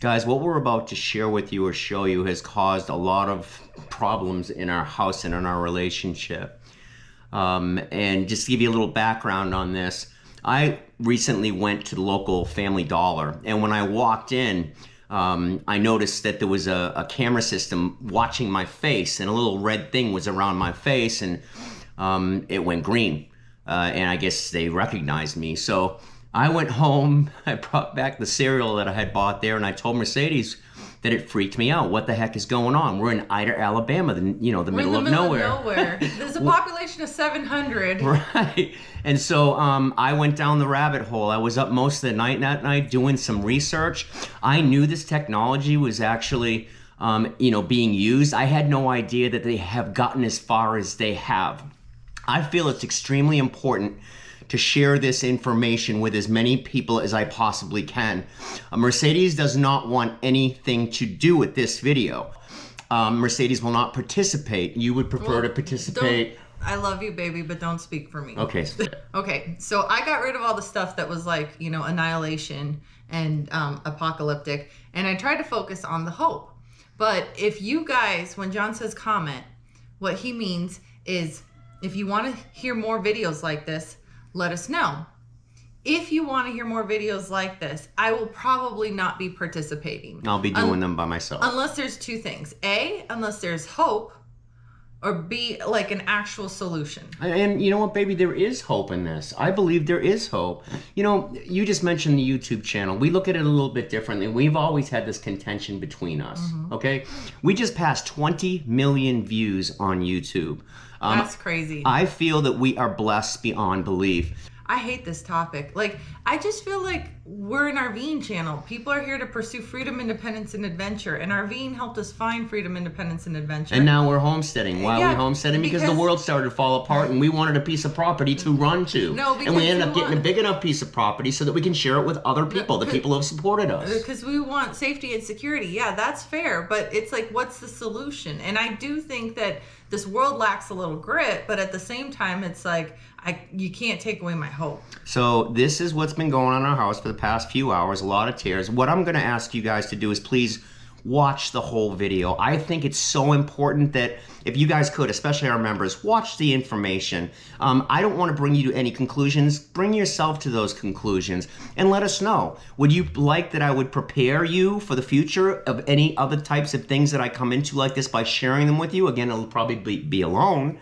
Guys, what we're about to share with you or show you has caused a lot of problems in our house and in our relationship. And just to give you a little background on this, I recently went to the local Family Dollar, and when I walked in, I noticed that there was a camera system watching my face, and a little red thing was around my face, and it went green. And I guess they recognized me. So I went home, I brought back the cereal that I had bought there, and I told Mercedes that it freaked me out. What the heck is going on? We're in Ida, Alabama, the middle of nowhere. There's a population of 700. Right. And so I went down the rabbit hole. I was up most of the night that night doing some research. I knew this technology was actually being used. I had no idea that they have gotten as far as they have. I feel it's extremely important to share this information with as many people as I possibly can. Mercedes does not want anything to do with this video. Mercedes will not participate. You would prefer to participate. I love you, baby, but don't speak for me. Okay. Okay, so I got rid of all the stuff that was like, annihilation and apocalyptic, and I tried to focus on the hope. But if you guys, when John says comment, what he means is if you want to hear more videos like this, let us know. If you want to hear more videos like this, I will probably not be participating. I'll be doing them by myself. Unless there's two things. A, unless there's hope, or B, like an actual solution. And you know what, baby? There is hope in this. I believe there is hope. You just mentioned the YouTube channel. We look at it a little bit differently. We've always had this contention between us, okay? We just passed 20 million views on YouTube. That's crazy. I feel that we are blessed beyond belief. I hate this topic. Like, I just feel like we're an RVing channel. People are here to pursue freedom, independence, and adventure. And RVing helped us find freedom, independence, and adventure. And now we're homesteading. Why are we homesteading? Because the world started to fall apart and we wanted a piece of property to run to. No, because and we ended up getting a big enough piece of property so that we can share it with other people, the people who have supported us. Because we want safety and security. Yeah, that's fair. But it's like, what's the solution? And I do think that this world lacks a little grit, but at the same time, it's like, you can't take away my hope. So this is what's been going on in our house for the past few hours, a lot of tears. What I'm going to ask you guys to do is please watch the whole video. I think it's so important that if you guys could, especially our members, watch the information. I don't want to bring you to any conclusions. Bring yourself to those conclusions and let us know. Would you like that I would prepare you for the future of any other types of things that I come into like this by sharing them with you? Again, it'll probably be alone,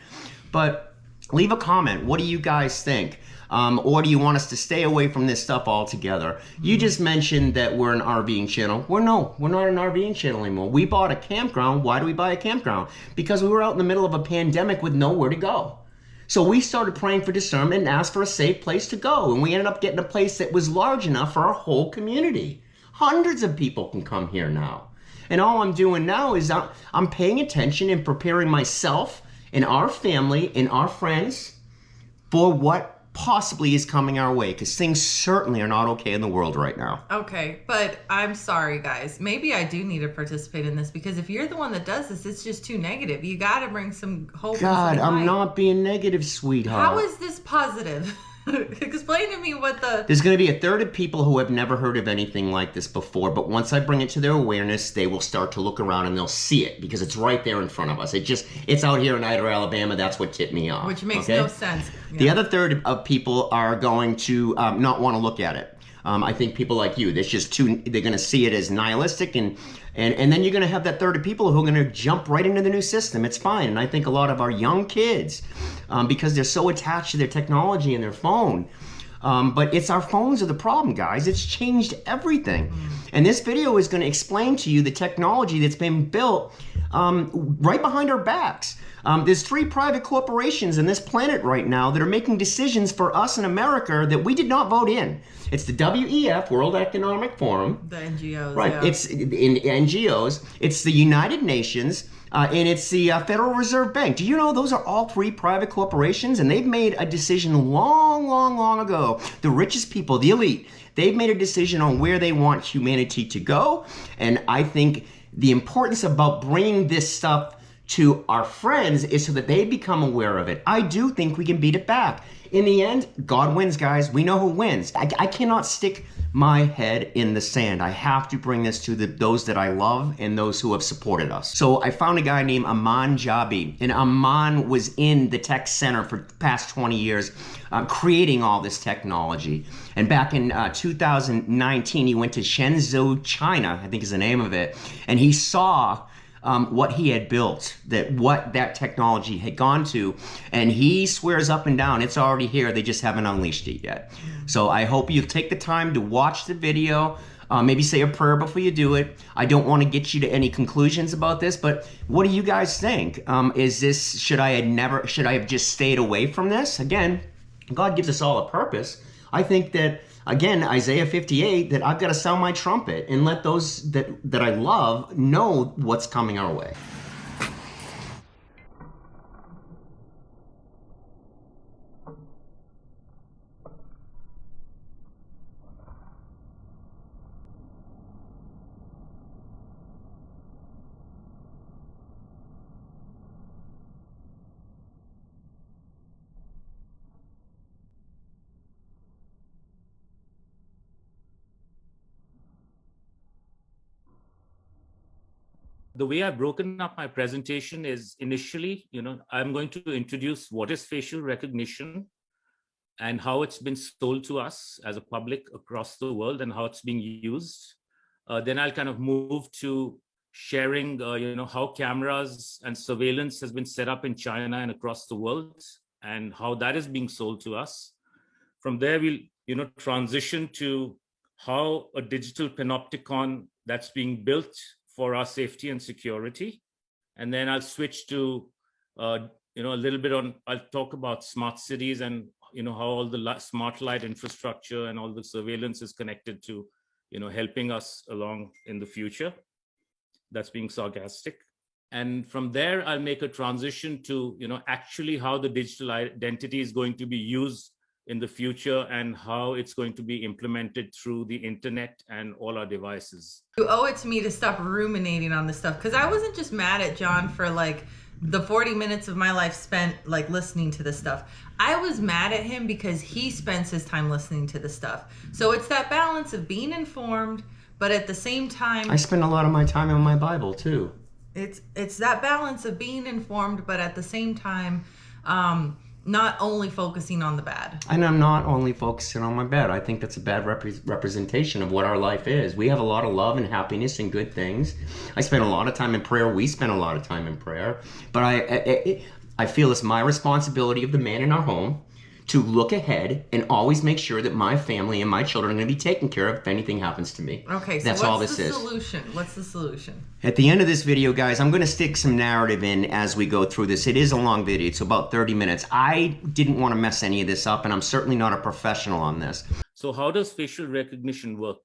but leave a comment. What do you guys think? Or do you want us to stay away from this stuff altogether? You just mentioned that we're an RVing channel. We're not an RVing channel anymore. We bought a campground. Why do we buy a campground? Because we were out in the middle of a pandemic with nowhere to go. So we started praying for discernment and asked for a safe place to go. And we ended up getting a place that was large enough for our whole community. Hundreds of people can come here now. And all I'm doing now is I'm paying attention and preparing myself and our family and our friends for what possibly is coming our way, because things certainly are not okay in the world right now. Okay, but I'm sorry, guys. Maybe I do need to participate in this, because if you're the one that does this, it's just too negative. You got to bring some hope. God, I'm not being negative, sweetheart. How is this positive? Explain to me what the... There's going to be a third of people who have never heard of anything like this before, but once I bring it to their awareness, they will start to look around and they'll see it, because it's right there in front of us. It's out here in Ida, Alabama. That's what tipped me off. Which makes no sense. Yeah. The other third of people are going to not want to look at it. I think people like you, they're going to see it as nihilistic, and then you're going to have that third of people who are going to jump right into the new system. It's fine. And I think a lot of our young kids, because they're so attached to their technology and their phone, but it's our phones are the problem, guys. It's changed everything. And this video is going to explain to you the technology that's been built right behind our backs. There's 3 private corporations in this planet right now that are making decisions for us in America that we did not vote in. It's the WEF, World Economic Forum. The NGOs. Right. Yeah. It's in NGOs. It's the United Nations. And it's the Federal Reserve Bank. Do you know those are all 3 private corporations? And they've made a decision long ago. The richest people, the elite, they've made a decision on where they want humanity to go. And I think the importance about bringing this stuff to our friends is so that they become aware of it. I do think we can beat it back. In the end, God wins, guys. We know who wins. I cannot stick my head in the sand. I have to bring this to those that I love and those who have supported us. So I found a guy named Aman Jabi, and Aman was in the tech center for the past 20 years, creating all this technology. And back in 2019, he went to Shenzhou, China, I think is the name of it, and he saw what he had built, what that technology had gone to, and he swears up and down it's already here, they just haven't unleashed it yet. So I hope you take the time to watch the video, maybe say a prayer before you do it. I don't want to get you to any conclusions about this, but what do you guys think? Should I have just stayed away from this? Again, God gives us all a purpose. I think that, again, Isaiah 58, that I've got to sound my trumpet and let those that I love know what's coming our way. The way I've broken up my presentation is initially, I'm going to introduce what is facial recognition and how it's been sold to us as a public across the world and how it's being used. Then I'll kind of move to sharing, how cameras and surveillance has been set up in China and across the world and how that is being sold to us. From there, we'll, transition to how a digital panopticon that's being built for our safety and security. And then I'll switch to, a little bit I'll talk about smart cities and, how all the smart light infrastructure and all the surveillance is connected to, helping us along in the future. That's being sarcastic. And from there, I'll make a transition to, actually how the digital identity is going to be used in the future and how it's going to be implemented through the internet and all our devices. You owe it to me to stop ruminating on this stuff, because I wasn't just mad at John for like the 40 minutes of my life spent like listening to this stuff. I was mad at him because he spends his time listening to this stuff. So it's that balance of being informed, but at the same time, I spend a lot of my time in my Bible too. It's that balance of being informed, but at the same time, not only focusing on the bad. And I'm not only focusing on my bad. I think that's a bad representation of what our life is. We have a lot of love and happiness and good things. I spend a lot of time in prayer. We spend a lot of time in prayer. But I feel it's my responsibility of the man in our home to look ahead and always make sure that my family and my children are going to be taken care of if anything happens to me. Okay, so that's all this is. What's the solution? At the end of this video, guys, I'm going to stick some narrative in as we go through this. It is a long video. It's about 30 minutes. I didn't want to mess any of this up, and I'm certainly not a professional on this. So how does facial recognition work?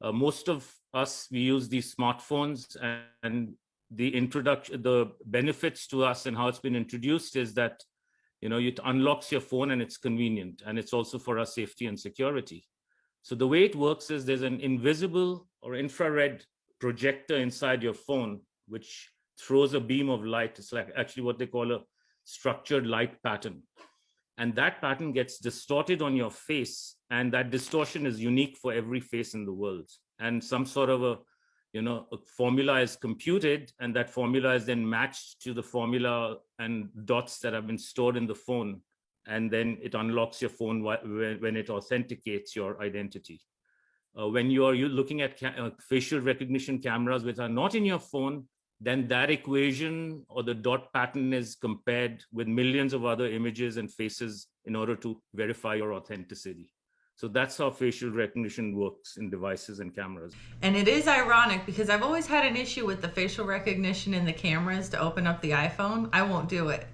Most of us, we use these smartphones, and the benefits to us and how it's been introduced is that it unlocks your phone and it's convenient, and it's also for our safety and security. So the way it works is there's an invisible or infrared projector inside your phone, which throws a beam of light. It's like actually what they call a structured light pattern. And that pattern gets distorted on your face, and that distortion is unique for every face in the world. And some sort of a formula is computed, and that formula is then matched to the formula and dots that have been stored in the phone. And then it unlocks your phone when it authenticates your identity. When you're looking at facial recognition cameras which are not in your phone, then that equation or the dot pattern is compared with millions of other images and faces in order to verify your authenticity. So that's how facial recognition works in devices and cameras. And it is ironic because I've always had an issue with the facial recognition in the cameras to open up the iPhone. I won't do it.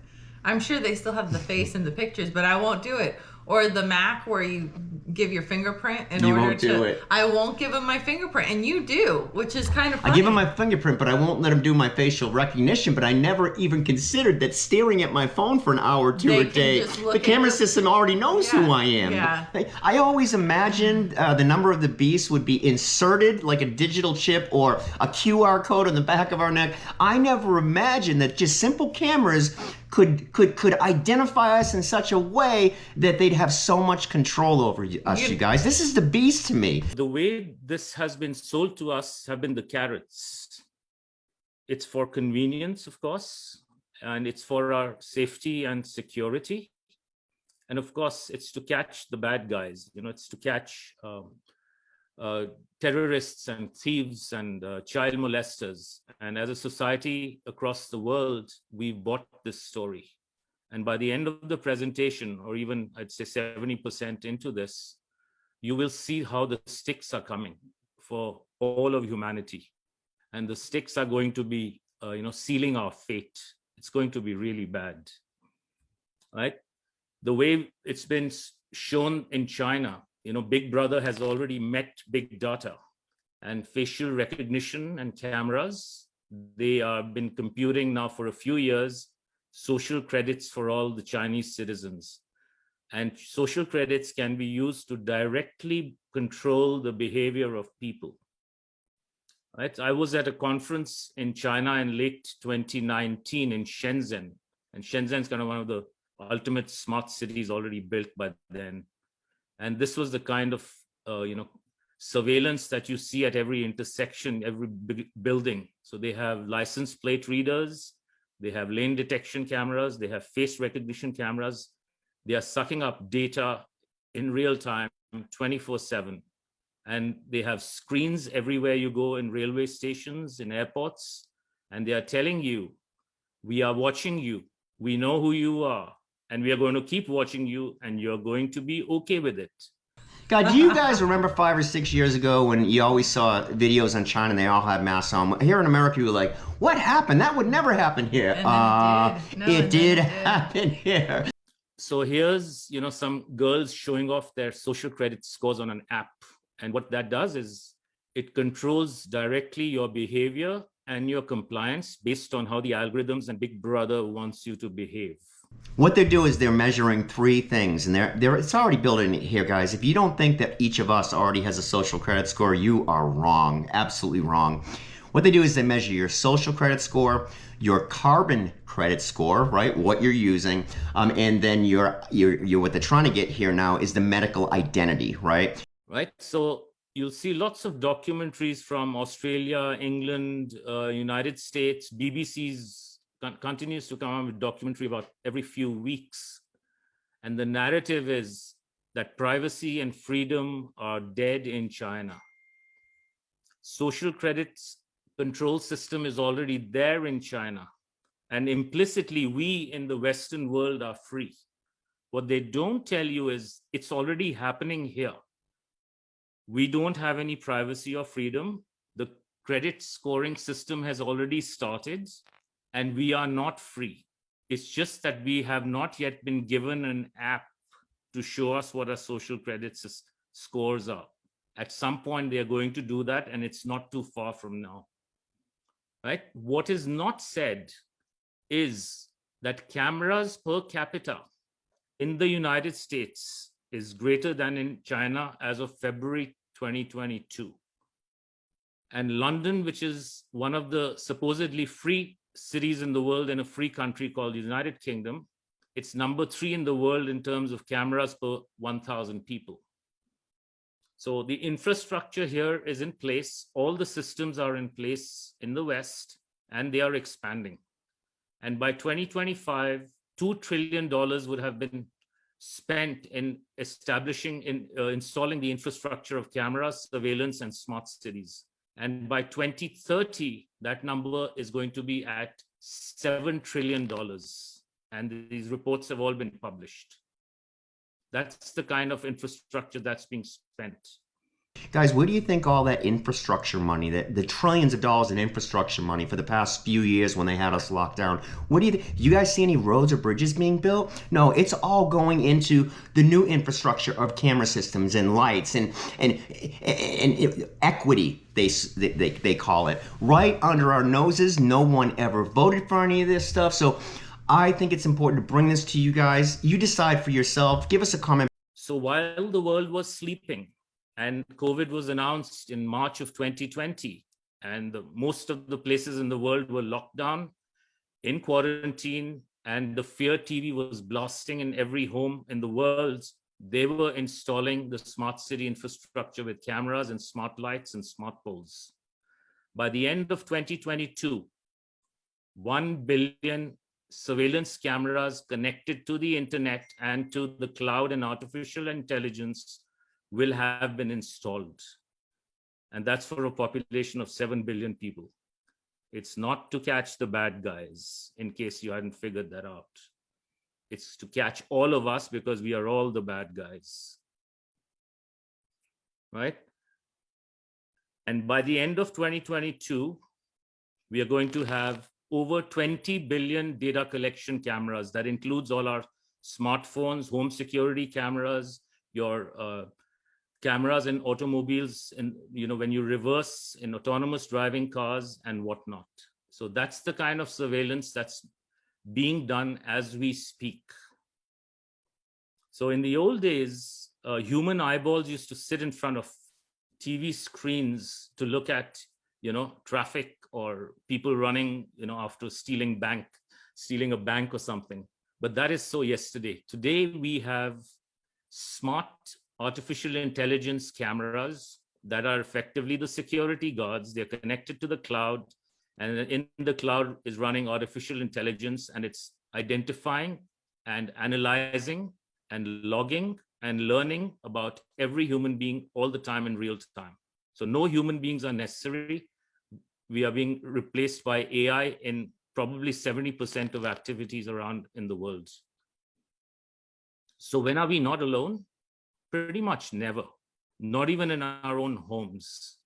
I'm sure they still have the face in the pictures, but I won't do it. or the Mac where you give your fingerprint in You order won't do to. it. I won't give him my fingerprint, and you do, which is kind of funny. I give him my fingerprint, but I won't let him do my facial recognition. But I never even considered that staring at my phone for an hour or two They a can day, just look the at camera your- system already knows who Yeah, I am. yeah. I always imagined the number of the beast would be inserted like a digital chip or a QR code on the back of our neck. I never imagined that just simple cameras could identify us in such a way that they'd have so much control over us, you guys. This is the beast to me. The way this has been sold to us have been the carrots. It's for convenience, of course, and it's for our safety and security. And of course, it's to catch the bad guys. It's to catch terrorists and thieves and child molesters. And as a society across the world, we've bought this story. And by the end of the presentation, or even I'd say 70% into this, you will see how the sticks are coming for all of humanity. And the sticks are going to be, sealing our fate. It's going to be really bad, right? The way it's been shown in China, Big Brother has already met big data and facial recognition and cameras. They have been computing now for a few years social credits for all the Chinese citizens. And social credits can be used to directly control the behavior of people. Right? I was at a conference in China in late 2019 in Shenzhen. And Shenzhen is kind of one of the ultimate smart cities already built by then. And this was the kind of surveillance that you see at every intersection, every building. So they have license plate readers, they have lane detection cameras, they have face recognition cameras. They are sucking up data in real time, 24/7. And they have screens everywhere you go in railway stations, in airports, and they are telling you, we are watching you, we know who you are, and we are going to keep watching you, and you're going to be okay with it. God, do you guys remember 5 or 6 years ago when you always saw videos on China and they all had masks on? Here in America, you were like, what happened? That would never happen here. It did happen here. So here's, some girls showing off their social credit scores on an app. And what that does is it controls directly your behavior and your compliance based on how the algorithms and Big Brother wants you to behave. What they do is they're measuring 3 things, and it's already built in here, guys. If you don't think that each of us already has a social credit score, you are wrong, absolutely wrong. What they do is they measure your social credit score, your carbon credit score, right? What you're using, and then your what they're trying to get here now is the medical identity, right? Right. So you'll see lots of documentaries from Australia, England, United States. BBC's continues to come out with documentary about every few weeks. And the narrative is that privacy and freedom are dead in China. Social credits control system is already there in China. And implicitly, we in the Western world are free. What they don't tell you is it's already happening here. We don't have any privacy or freedom. The credit scoring system has already started, and we are not free. It's just that we have not yet been given an app to show us what our social credit scores are. At some point, they are going to do that, and it's not too far from now. Right? What is not said is that cameras per capita in the United States is greater than in China as of February 2022. And London, which is one of the supposedly free cities in the world in a free country called the United Kingdom, it's number 3 in the world in terms of cameras per 1,000 people. So the infrastructure here is in place. All the systems are in place in the West, and they are expanding. And by 2025, $2 trillion would have been spent in installing the infrastructure of cameras, surveillance, and smart cities. And by 2030, that number is going to be at $7 trillion. And these reports have all been published. That's the kind of infrastructure that's being spent. Guys, where do you think all that infrastructure money, that the trillions of dollars in infrastructure money for the past few years when they had us locked down, what do you guys see any roads or bridges being built? No, it's all going into the new infrastructure of camera systems and lights and equity, they call it, right under our noses. No one ever voted for any of this stuff. So I think it's important to bring this to you guys. You decide for yourself. Give us a comment. So while the world was sleeping, and COVID was announced in March of 2020, and most of the places in the world were locked down, in quarantine, and the Fear TV was blasting in every home in the world, they were installing the smart city infrastructure with cameras and smart lights and smart poles. By the end of 2022, 1 billion surveillance cameras connected to the internet and to the cloud and artificial intelligence will have been installed. And that's for a population of 7 billion people. It's not to catch the bad guys, in case you hadn't figured that out. It's to catch all of us because we are all the bad guys. Right? And by the end of 2022, we are going to have over 20 billion data collection cameras. That includes all our smartphones, home security cameras, your cameras in automobiles, and when you reverse in autonomous driving cars and whatnot. So that's the kind of surveillance that's being done as we speak. So in the old days, human eyeballs used to sit in front of TV screens to look at traffic or people running after stealing a bank or something. But that is so yesterday. Today we have smart artificial intelligence cameras that are effectively the security guards. They're connected to the cloud, and in the cloud is running artificial intelligence, and it's identifying and analyzing and logging and learning about every human being all the time in real time. So no human beings are necessary. We are being replaced by AI in probably 70% of activities around in the world. So when are we not alone? Pretty much never, not even in our own homes.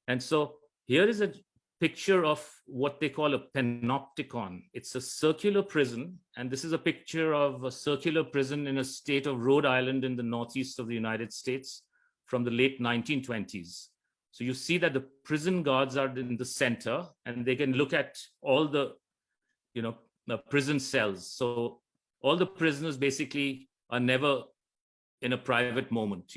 And so here is a picture of what they call a Panopticon. It's a circular prison, and this is a picture of a circular prison in a state of Rhode Island in the northeast of the United States from the late 1920s. So you see that the prison guards are in the center, and they can look at all the prison cells. So all the prisoners basically are never in a private moment,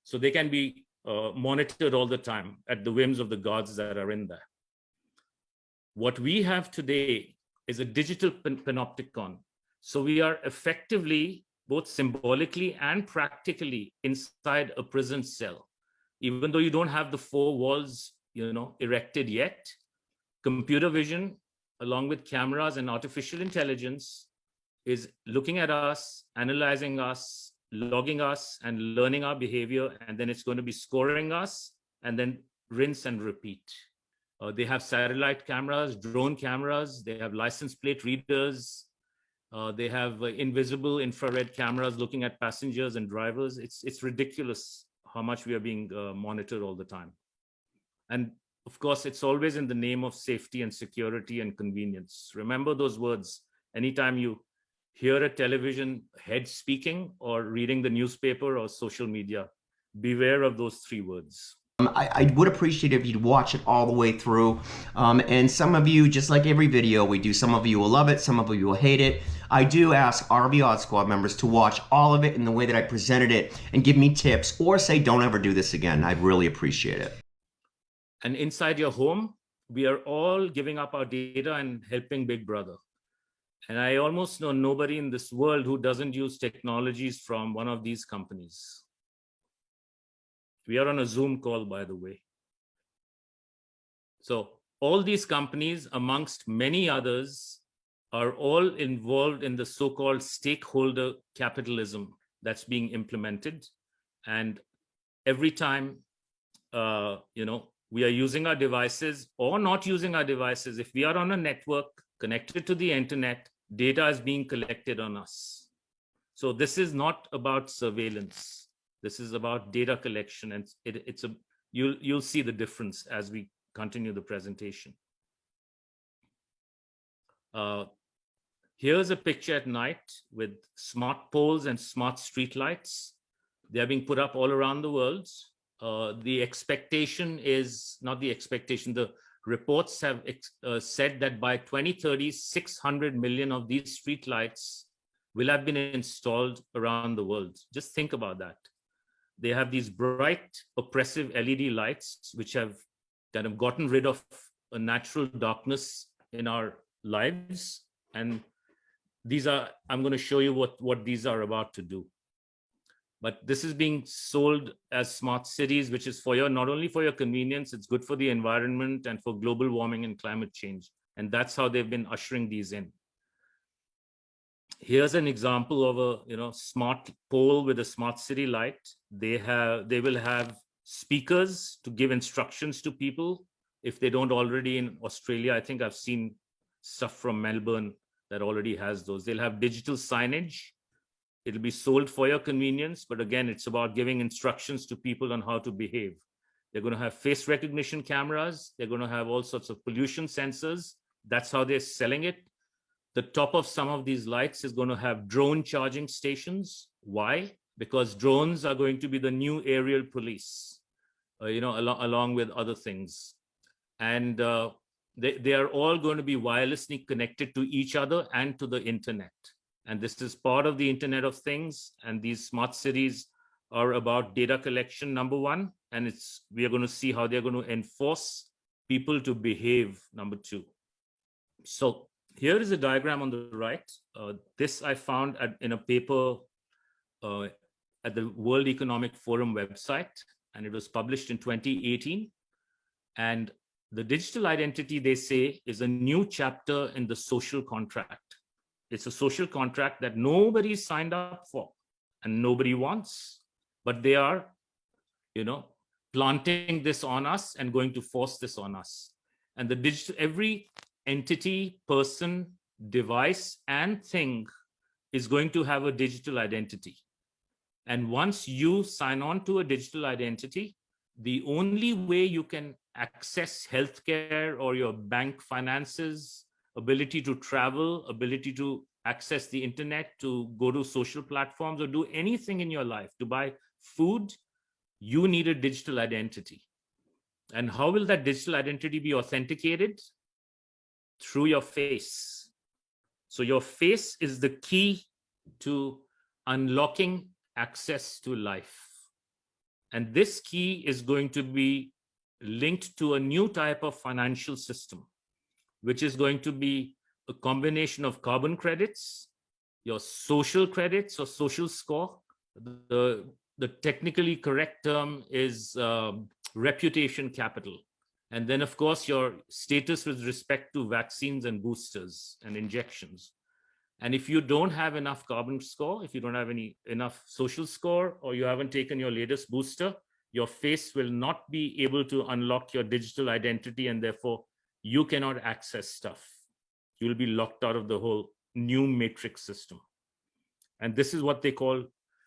so they can be monitored all the time at the whims of the guards that are in there. What we have today is a digital panopticon. So we are effectively, both symbolically and practically, inside a prison cell. Even though you don't have the four walls, erected yet, computer vision, along with cameras and artificial intelligence, is looking at us, analyzing us, logging us, and learning our behavior, and then it's going to be scoring us, and then rinse and repeat. They have satellite cameras, drone cameras, they have license plate readers, they have invisible infrared cameras looking at passengers and drivers. It's ridiculous how much we are being monitored all the time. And of course, it's always in the name of safety and security and convenience. Remember those words anytime you hear a television head speaking or reading the newspaper or social media. Beware of those three words. I would appreciate if you'd watch it all the way through. And some of you, just like every video we do, some of you will love it, some of you will hate it. I do ask RV Odd Squad members to watch all of it in the way that I presented it and give me tips, or say don't ever do this again. I'd really appreciate it. And inside your home, we are all giving up our data and helping Big Brother. And I almost know nobody in this world who doesn't use technologies from one of these companies. We are on a Zoom call, by the way. So all these companies, amongst many others, are all involved in the so-called stakeholder capitalism that's being implemented. And every time, we are using our devices or not using our devices, if we are on a network connected to the internet, data is being collected on us. So this is not about surveillance. This is about data collection, and you'll see the difference as we continue the presentation. Here's a picture at night with smart poles and smart street lights. They're being put up all around the world. The expectation is not the expectation. The reports have said that by 2030, 600 million of these street lights will have been installed around the world. Just think about that. They have these bright, oppressive LED lights, which have kind of gotten rid of a natural darkness in our lives. And these are, I'm going to show you what these are about to do. But this is being sold as smart cities, which is for not only for your convenience, it's good for the environment and for global warming and climate change. And that's how they've been ushering these in. Here's an example of a smart pole with a smart city light. They will have speakers to give instructions to people if they don't already. In Australia, I think I've seen stuff from Melbourne that already has those. They'll have digital signage. It'll be sold for your convenience, but again, it's about giving instructions to people on how to behave. They're going to have face recognition cameras. They're going to have all sorts of pollution sensors. That's how they're selling it. The top of some of these lights is going to have drone charging stations. Why? Because drones are going to be the new aerial police, along with other things. And they are all going to be wirelessly connected to each other and to the internet. And this is part of the Internet of Things. And these smart cities are about data collection, number one. And we are going to see how they're going to enforce people to behave, number two. So here is a diagram on the right. This I found in a paper at the World Economic Forum website, and it was published in 2018. And the digital identity, they say, is a new chapter in the social contract. It's a social contract that nobody signed up for and nobody wants, but they are, planting this on us and going to force this on us. And every entity, person, device, and thing is going to have a digital identity. And once you sign on to a digital identity, the only way you can access healthcare or your bank finances, ability to travel, ability to access the internet, to go to social platforms or do anything in your life, to buy food, you need a digital identity. And how will that digital identity be authenticated? Through your face. So your face is the key to unlocking access to life. And this key is going to be linked to a new type of financial system, which is going to be a combination of carbon credits, your social credits or social score. The technically correct term is reputation capital. And then, of course, your status with respect to vaccines and boosters and injections. And if you don't have enough carbon score, if you don't have enough social score, or you haven't taken your latest booster, your face will not be able to unlock your digital identity, and therefore you cannot access stuff. You will be locked out of the whole new matrix system. And this is what they call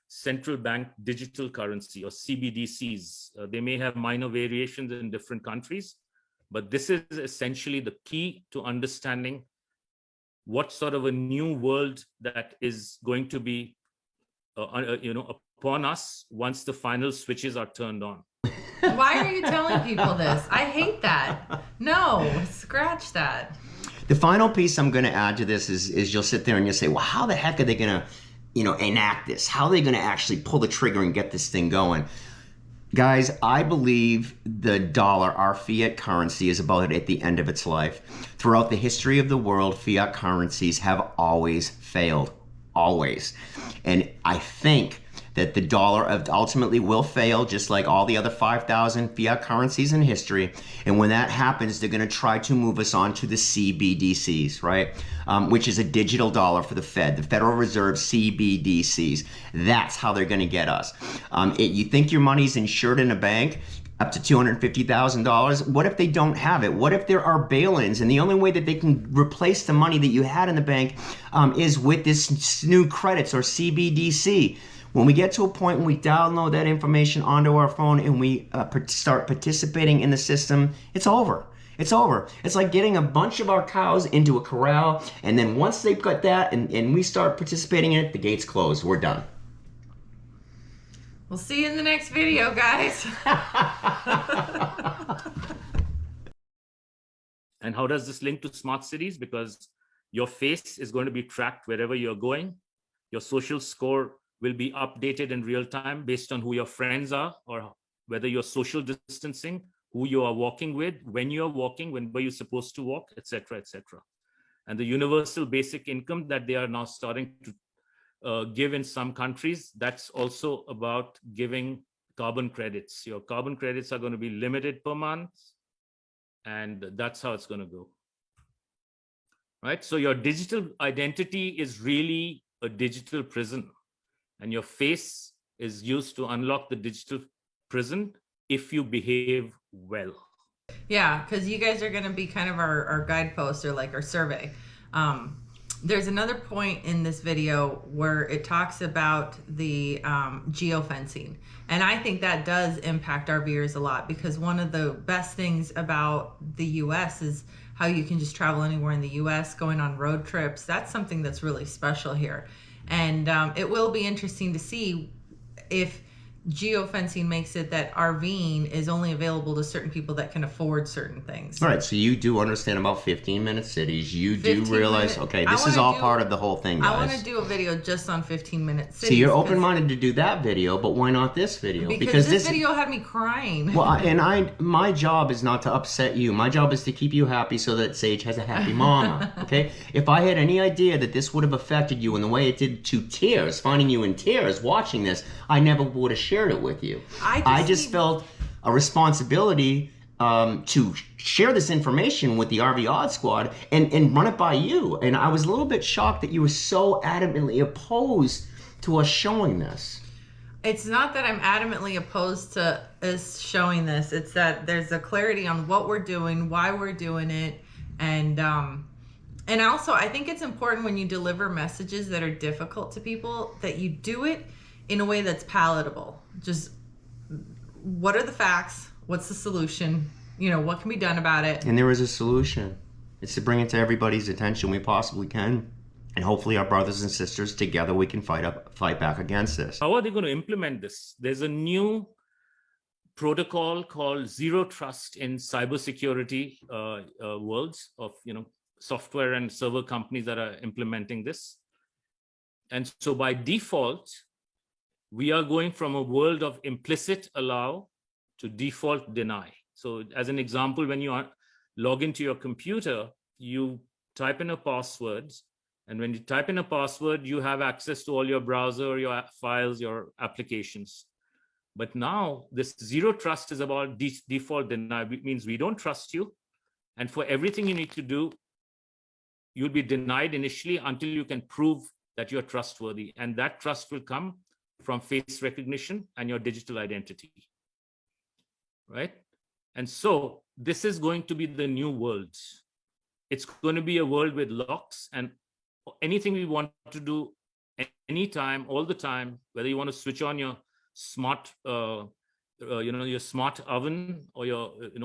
central bank digital currency, or CBDCs. They may have minor variations in different countries, but this is essentially the key to understanding what sort of a new world that is going to be upon us once the final switches are turned on. Why are you telling people this? I hate that. No, scratch that. The final piece I'm going to add to this is you'll sit there and you'll say, well, how the heck are they going to enact this? How are they going to actually pull the trigger and get this thing going? Guys, I believe the dollar, our fiat currency, is about at the end of its life. Throughout the history of the world, fiat currencies have always failed. Always. And I think that the dollar ultimately will fail, just like all the other 5,000 fiat currencies in history. And when that happens, they're going to try to move us on to the CBDCs, right? Which is a digital dollar for the Fed, the Federal Reserve CBDCs. That's how they're going to get us. You think your money's insured in a bank? Up to $250,000. What if they don't have it? What if there are bail-ins and the only way that they can replace the money that you had in the bank is with this new credits or CBDC? When we get to a point when we download that information onto our phone and we start participating in the system, it's over. It's over. It's like getting a bunch of our cows into a corral, and then once they've got that and we start participating in it, the gates close. We're done. We'll see you in the next video, guys. And how does this link to smart cities? Because your face is going to be tracked wherever you're going. Your social score will be updated in real time based on who your friends are, or whether you're social distancing, who you are walking with, when you're walking, when were you supposed to walk, etc., etc. And the universal basic income that they are now starting to give in some countries, that's also about giving carbon credits. Your carbon credits are going to be limited per month, and that's how it's going to go. Right? So your digital identity is really a digital prison, and your face is used to unlock the digital prison if you behave well. Yeah, because you guys are going to be kind of our guidepost, or like our survey. There's another point in this video where it talks about the geofencing. And I think that does impact our viewers a lot, because one of the best things about the US is how you can just travel anywhere in the US, going on road trips. That's something that's really special here. And it will be interesting to see if geofencing makes it that RVing is only available to certain people that can afford certain things. All right, so you do understand about 15-minute cities. You do realize, okay, this is all part of the whole thing, guys. I want to do a video just on 15-minute cities. So you're open-minded to do that video, but why not this video? Because this video had me crying. Well, and my job is not to upset you. My job is to keep you happy so that Sage has a happy mama, okay? If I had any idea that this would have affected you in the way it did to tears, finding you in tears watching this, I never would have shared it with you. I just felt a responsibility to share this information with the RV Odd Squad and run it by you. And I was a little bit shocked that you were so adamantly opposed to us showing this. It's not that I'm adamantly opposed to us showing this. It's that there's a clarity on what we're doing, why we're doing it, and also I think it's important when you deliver messages that are difficult to people that you do it in a way that's palatable. Just what are the facts? What's the solution? You know, what can be done about it? And there is a solution. It's to bring it to everybody's attention we possibly can. And hopefully our brothers and sisters together, we can fight back against this. How are they going to implement this? There's a new protocol called Zero Trust in cybersecurity worlds of, software and server companies that are implementing this. And so by default, we are going from a world of implicit allow to default deny. So as an example, when you log into your computer, you type in a password. And when you type in a password, you have access to all your browser, your files, your applications. But now this zero trust is about default deny. It means we don't trust you. And for everything you need to do, you'll be denied initially until you can prove that you're trustworthy. And that trust will come from face recognition and your digital identity, right? And so this is going to be the new world. It's going to be a world with locks, and anything we want to do anytime, all the time, whether you want to switch on your smart, your smart oven, or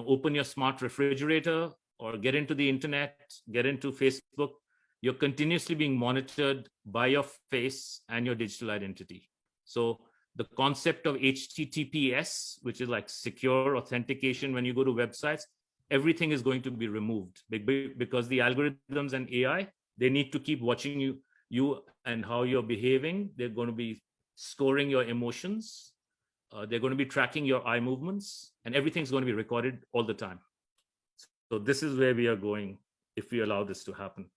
open your smart refrigerator, or get into the internet, get into Facebook, you're continuously being monitored by your face and your digital identity. So the concept of HTTPS, which is like secure authentication when you go to websites, everything is going to be removed because the algorithms and AI, they need to keep watching you and how you're behaving. They're going to be scoring your emotions. They're going to be tracking your eye movements, and everything's going to be recorded all the time. So this is where we are going if we allow this to happen.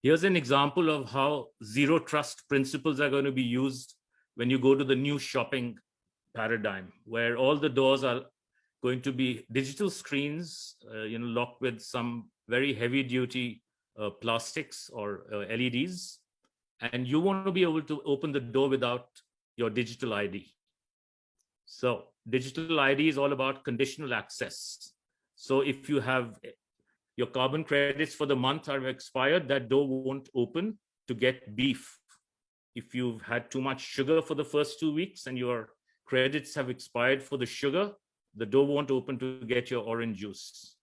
Here's an example of how zero trust principles are going to be used when you go to the new shopping paradigm, where all the doors are going to be digital screens, locked with some very heavy duty plastics or LEDs. And you want to be able to open the door without your digital ID. So digital ID is all about conditional access. So if you have your carbon credits for the month are expired, that door won't open to get beef if you've had too much sugar for the first 2 weeks and your credits have expired for the sugar, the door won't open to get your orange juice.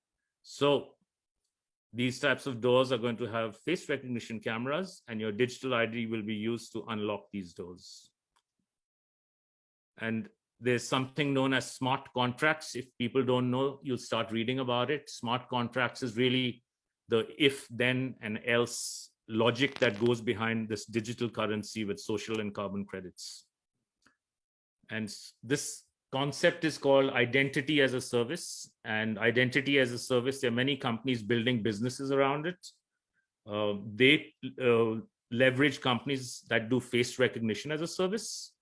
So these types of doors are going to have face recognition cameras, and your digital ID will be used to unlock these doors. And there's something known as smart contracts. If people don't know, you'll start reading about it. Smart contracts is really the if, then, and else logic that goes behind this digital currency with social and carbon credits. And this concept is called identity as a service. And identity as a service, there are many companies building businesses around it. They leverage companies that do face recognition as a service.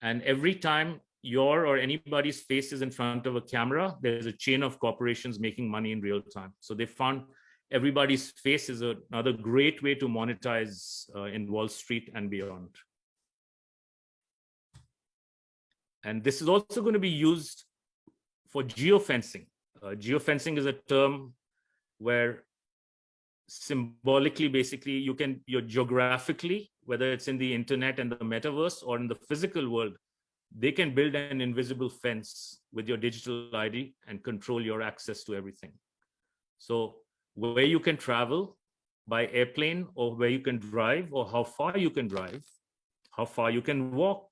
And every time your or anybody's face is in front of a camera, there's a chain of corporations making money in real time. So they found everybody's face is another great way to monetize in Wall Street and beyond. And this is also going to be used for geofencing. Geofencing is a term where symbolically, basically, you're geographically, whether it's in the internet and the metaverse or in the physical world, they can build an invisible fence with your digital ID and control your access to everything. So where you can travel by airplane, or where you can drive, or how far you can drive, how far you can walk,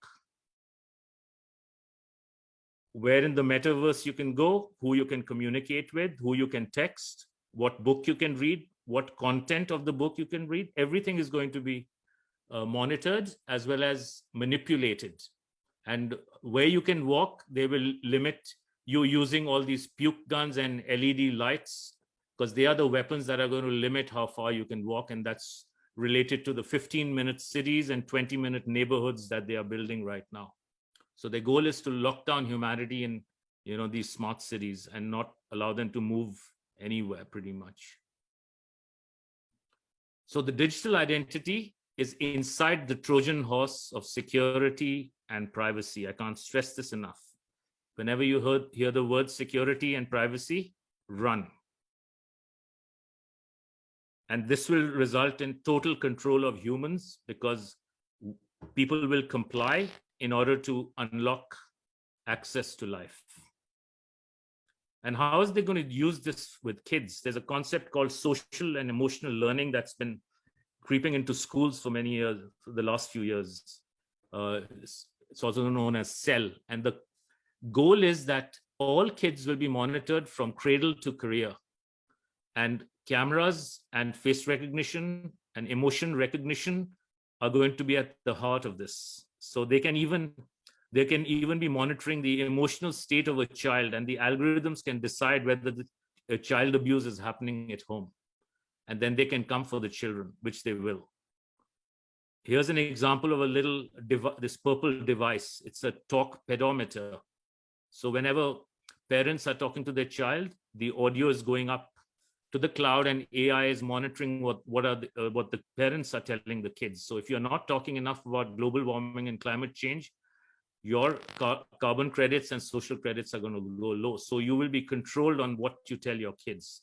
where in the metaverse you can go, who you can communicate with, who you can text, what book you can read, what content of the book you can read, everything is going to be monitored as well as manipulated. And where you can walk, they will limit you using all these puke guns and LED lights, because they are the weapons that are going to limit how far you can walk. And that's related to the 15-minute cities and 20-minute neighborhoods that they are building right now. So their goal is to lock down humanity in, these smart cities and not allow them to move anywhere, pretty much. So the digital identity is inside the Trojan horse of security and privacy. I can't stress this enough. Whenever you hear the word security and privacy, run. And this will result in total control of humans, because people will comply in order to unlock access to life. And how is they going to use this with kids? There's a concept called social and emotional learning that's been creeping into schools for many years, for the last few years. It's also known as CEL. And the goal is that all kids will be monitored from cradle to career. And cameras and face recognition and emotion recognition are going to be at the heart of this. So they can even be monitoring the emotional state of a child, and the algorithms can decide whether the child abuse is happening at home. And then they can come for the children, which they will. Here's an example of this purple device. It's a talk pedometer. So whenever parents are talking to their child, the audio is going up to the cloud, and AI is monitoring what the parents are telling the kids. So if you're not talking enough about global warming and climate change, your carbon credits and social credits are going to go low. So you will be controlled on what you tell your kids.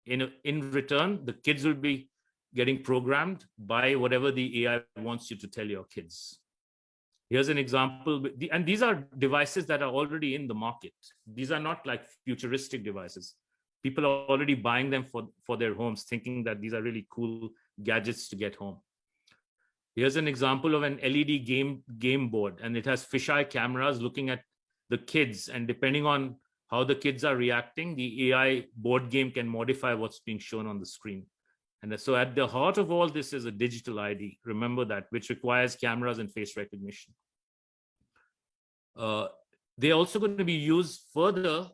In return, the kids will be getting programmed by whatever the AI wants you to tell your kids. Here's an example, and these are devices that are already in the market. These are not like futuristic devices. People are already buying them for their homes, thinking that these are really cool gadgets to get home. Here's an example of an LED game board, and it has fisheye cameras looking at the kids, and depending on how the kids are reacting, the AI board game can modify what's being shown on the screen. And so at the heart of all this is a digital ID, remember that, which requires cameras and face recognition. They're also going to be used further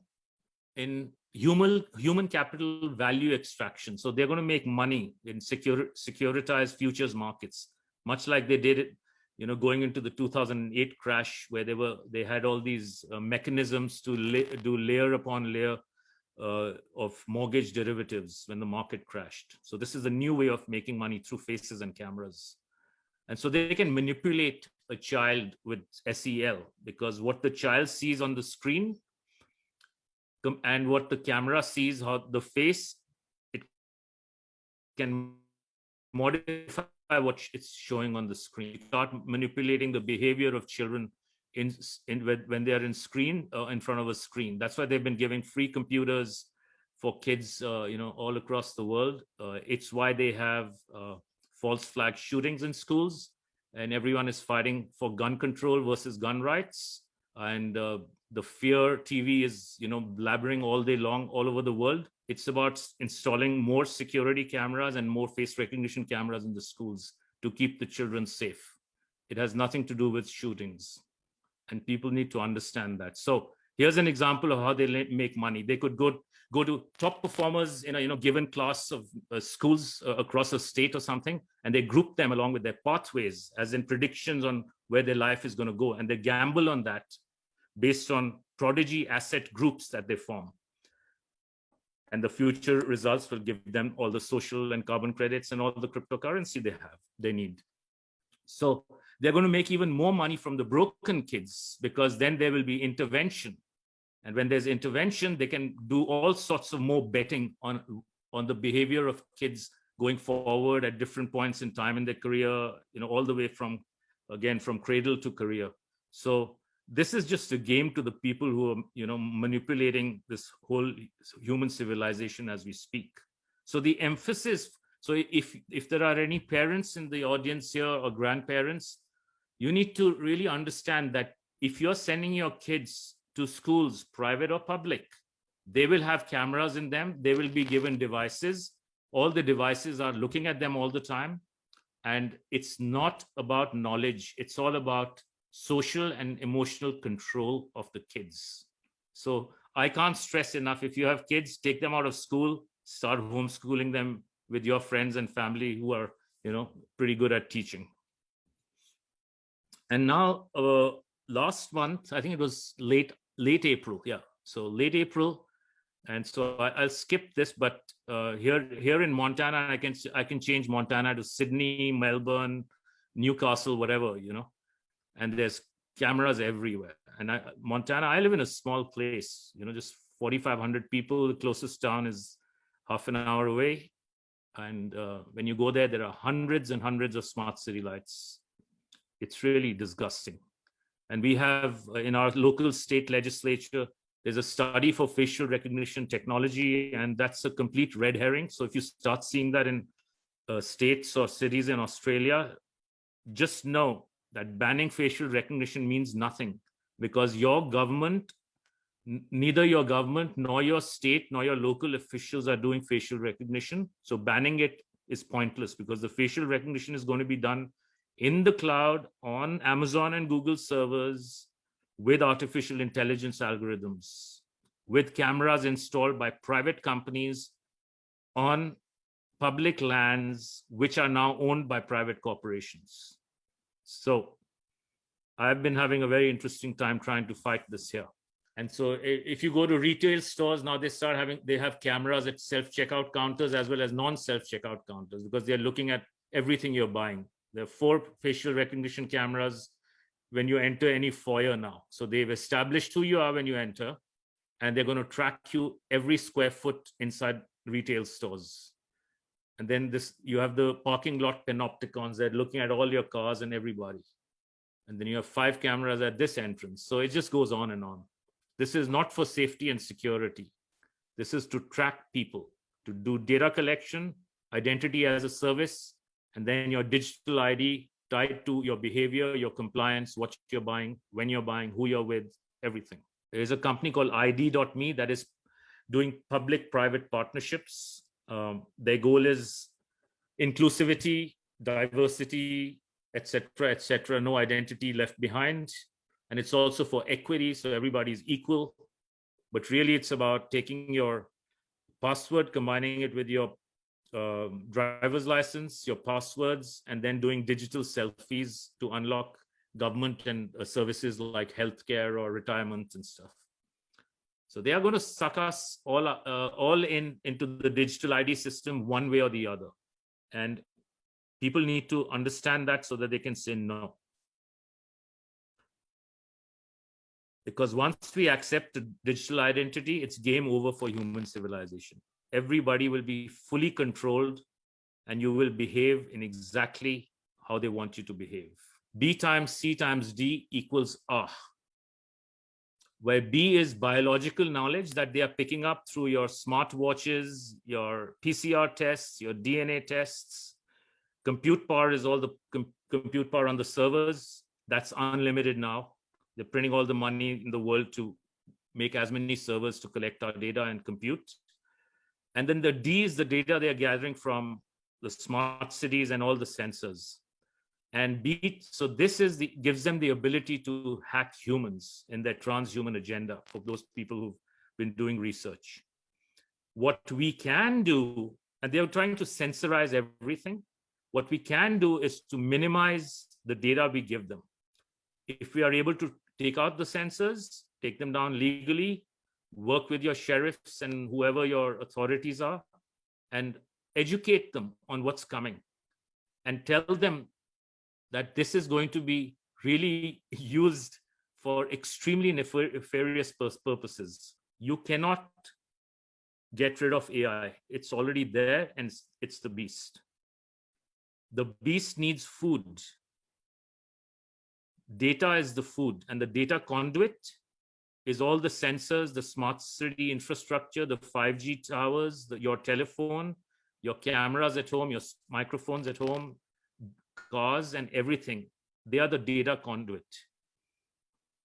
in human capital value extraction. So they're going to make money in securitized futures markets, much like they did it, going into the 2008 crash, where they had all these mechanisms to do layer upon layer of mortgage derivatives when the market crashed. So this is a new way of making money through faces and cameras. And so they can manipulate a child with SEL, because what the child sees on the screen and what the camera sees, how the face, it can modify what it's showing on the screen. You start manipulating the behavior of children when they are in front of a screen. That's why they've been giving free computers for kids, all across the world. It's why they have false flag shootings in schools, and everyone is fighting for gun control versus gun rights. And the fear TV is, blabbering all day long all over the world. It's about installing more security cameras and more face recognition cameras in the schools to keep the children safe. It has nothing to do with shootings, and people need to understand that. So here's an example of how they make money. They could go to top performers in a given class of schools across a state or something, and they group them along with their pathways, as in predictions on where their life is going to go, and they gamble on that based on prodigy asset groups that they form. And the future results will give them all the social and carbon credits and all the cryptocurrency they need. So they're going to make even more money from the broken kids, because then there will be intervention. And when there's intervention, they can do all sorts of more betting on the behavior of kids going forward at different points in time in their career, all the way from cradle to career. So this is just a game to the people who are, manipulating this whole human civilization as we speak. So the emphasis, so if there are any parents in the audience here or grandparents, you need to really understand that if you're sending your kids to schools, private or public, they will have cameras in them. They will be given devices. All the devices are looking at them all the time. And it's not about knowledge. It's all about social and emotional control of the kids. So I can't stress enough, if you have kids, take them out of school, start homeschooling them with your friends and family who are, pretty good at teaching. And now, last month, I think it was late April. Yeah, so late April. And so I'll skip this, but here in Montana, I can change Montana to Sydney, Melbourne, Newcastle, whatever, and there's cameras everywhere. And Montana, I live in a small place, just 4,500 people. The closest town is half an hour away. And when you go there are hundreds and hundreds of smart city lights. It's really disgusting. And we have in our local state legislature, there's a study for facial recognition technology, and that's a complete red herring. So if you start seeing that in states or cities in Australia, just know that banning facial recognition means nothing, because your government, neither your government nor your state nor your local officials are doing facial recognition. So banning it is pointless, because the facial recognition is going to be done in the cloud on Amazon and Google servers with artificial intelligence algorithms, with cameras installed by private companies on public lands, which are now owned by private corporations. So I've been having a very interesting time trying to fight this here. And so if you go to retail stores now, they have cameras at self-checkout counters as well as non-self-checkout counters, because they're looking at everything you're buying. There are 4 facial recognition cameras when you enter any foyer now. So they've established who you are when you enter, and they're going to track you every square foot inside retail stores. And then you have the parking lot Panopticons that are looking at all your cars and everybody. And then you have 5 cameras at this entrance. So it just goes on and on. This is not for safety and security. This is to track people, to do data collection, identity as a service, and then your digital ID tied to your behavior, your compliance, what you're buying, when you're buying, who you're with, everything. There is a company called ID.me that is doing public-private partnerships. Their goal is inclusivity, diversity, etc., no identity left behind. And it's also for equity, so everybody's equal. But really, it's about taking your password, combining it with your driver's license, your passwords, and then doing digital selfies to unlock government and services like healthcare or retirement and stuff. So they are going to suck us all into the digital ID system one way or the other. And people need to understand that so that they can say no. Because once we accept the digital identity, it's game over for human civilization. Everybody will be fully controlled and you will behave in exactly how they want you to behave. B times C times D equals A, where B is biological knowledge that they are picking up through your smartwatches, your PCR tests, your DNA tests. Compute power is all the compute power on the servers. That's unlimited now. They're printing all the money in the world to make as many servers to collect our data and compute. And then the D is the data they're gathering from the smart cities and all the sensors. And B, so this is gives them the ability to hack humans in their transhuman agenda for those people who've been doing research. What we can do, and they're trying to censorize everything, what we can do is to minimize the data we give them. If we are able to take out the sensors, take them down legally, work with your sheriffs and whoever your authorities are, and educate them on what's coming, and tell them that this is going to be really used for extremely nefarious purposes. You cannot get rid of AI. It's already there, and it's the beast. The beast needs food. Data is the food, and the data conduit is all the sensors, the smart city infrastructure, the 5G towers, your telephone, your cameras at home, your microphones at home, cars and everything. They are the data conduit.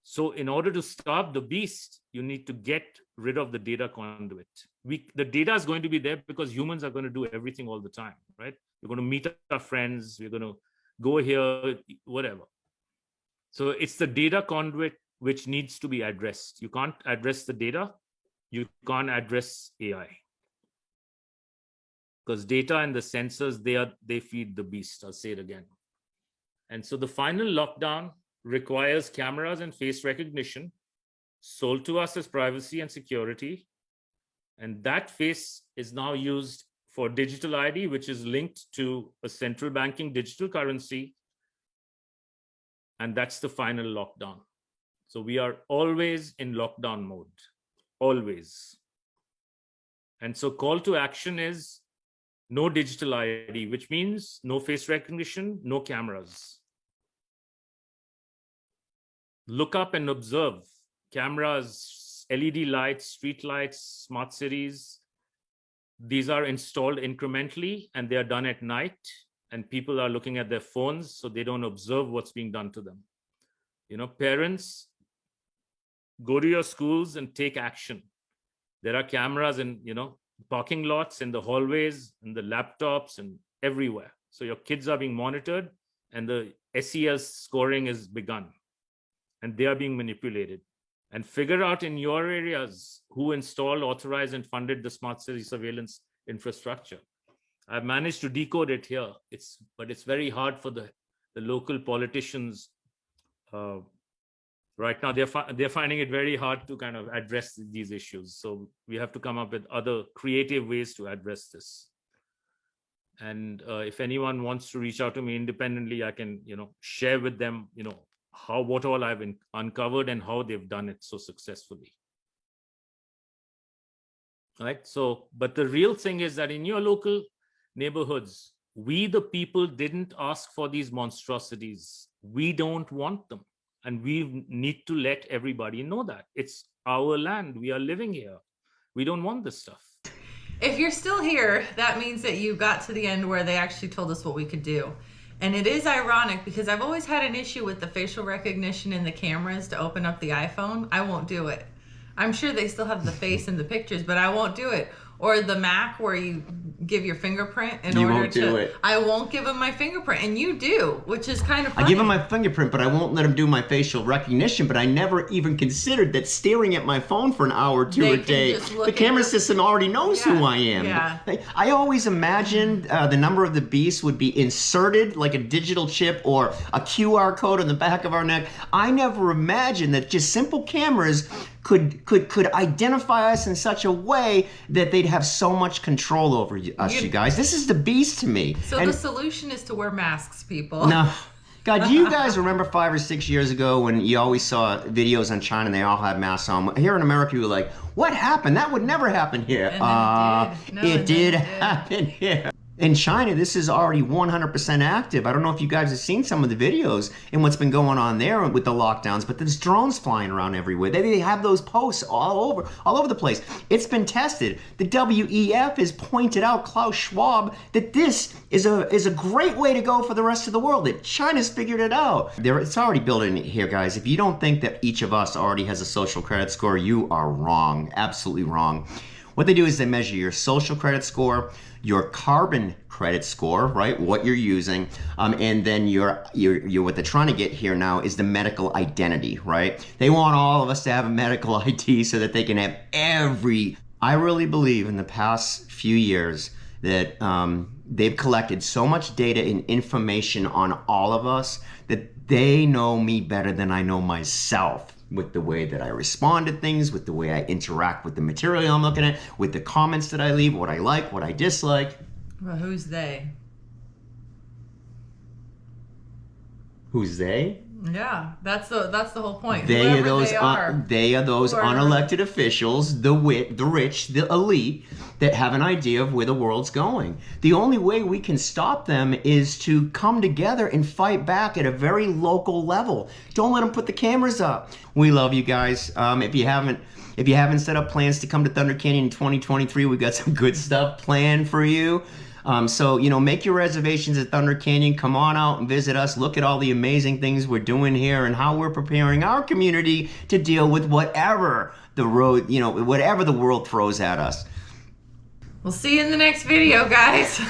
So in order to stop the beast, you need to get rid of the data conduit. The data is going to be there because humans are going to do everything all the time, right? We're going to meet our friends, we're going to go here, whatever. So it's the data conduit which needs to be addressed. You can't address the data, you can't address AI. Because data and the sensors, they feed the beast. I'll say it again. And so the final lockdown requires cameras and face recognition sold to us as privacy and security. And that face is now used for digital ID, which is linked to a central banking digital currency. And that's the final lockdown. So we are always in lockdown mode, always. And so call to action is no digital ID, which means no face recognition, no cameras. Look up and observe. Cameras, LED lights, street lights, smart cities. These are installed incrementally and they are done at night, and people are looking at their phones, so they don't observe what's being done to them. You know, parents, go to your schools and take action. There are cameras in, parking lots, in the hallways, in the laptops, and everywhere. So your kids are being monitored, and the SEL scoring is begun, and they are being manipulated. And figure out in your areas who installed, authorized, and funded the smart city surveillance infrastructure. I've managed to decode it here. But it's very hard for the local politicians. Right now, they're finding it very hard to kind of address these issues. So we have to come up with other creative ways to address this. And if anyone wants to reach out to me independently, I can, share with them, what all I've uncovered and how they've done it so successfully. Right. So, but the real thing is that in your local neighborhoods, we, the people, didn't ask for these monstrosities. We don't want them. And we need to let everybody know that it's our land. We are living here. We don't want this stuff. If you're still here, that means that you got to the end where they actually told us what we could do. And it is ironic because I've always had an issue with the facial recognition in the cameras to open up the iPhone. I won't do it. I'm sure they still have the face in the pictures, but I won't do it. Or the Mac where you give your fingerprint in order to... You won't do it. I won't give them my fingerprint, and you do, which is kind of funny. I give them my fingerprint, but I won't let them do my facial recognition, but I never even considered that staring at my phone for an hour or two a day, the camera system already knows who I am. Yeah. I always imagined the number of the beast would be inserted like a digital chip or a QR code on the back of our neck. I never imagined that just simple cameras could identify us in such a way that they'd have so much control over us, you guys. This is the beast to me. So the solution is to wear masks, people. No. God, do you guys remember 5 or 6 years ago when you always saw videos on China and they all had masks on? Here in America, you were like, what happened? That would never happen here. And then it did. It did happen here. In China, this is already 100% active. I don't know if you guys have seen some of the videos and what's been going on there with the lockdowns, but there's drones flying around everywhere. They have those posts all over the place. It's been tested. The WEF has pointed out, Klaus Schwab, that this is a great way to go for the rest of the world. That China's figured it out. It's already built in here, guys. If you don't think that each of us already has a social credit score, you are wrong. Absolutely wrong. What they do is they measure your social credit score, your carbon credit score, right? What you're using, and then your what they're trying to get here now is the medical identity, right? They want all of us to have a medical ID so that they can have every. I really believe in the past few years that they've collected so much data and information on all of us that they know me better than I know myself. With the way that I respond to things, with the way I interact with the material I'm looking at, with the comments that I leave, what I like, what I dislike. Well, who's they? Who's they? Yeah, that's the whole point. They Whoever are those they are. Unelected officials, the rich, the elite that have an idea of where the world's going. The only way we can stop them is to come together and fight back at a very local level. Don't let them put the cameras up. We love you guys. If you haven't set up plans to come to Thunder Canyon in 2023, we've got some good stuff planned for you. So, make your reservations at Thunder Canyon. Come on out and visit us. Look at all the amazing things we're doing here and how we're preparing our community to deal with whatever the whatever the world throws at us. We'll see you in the next video, guys.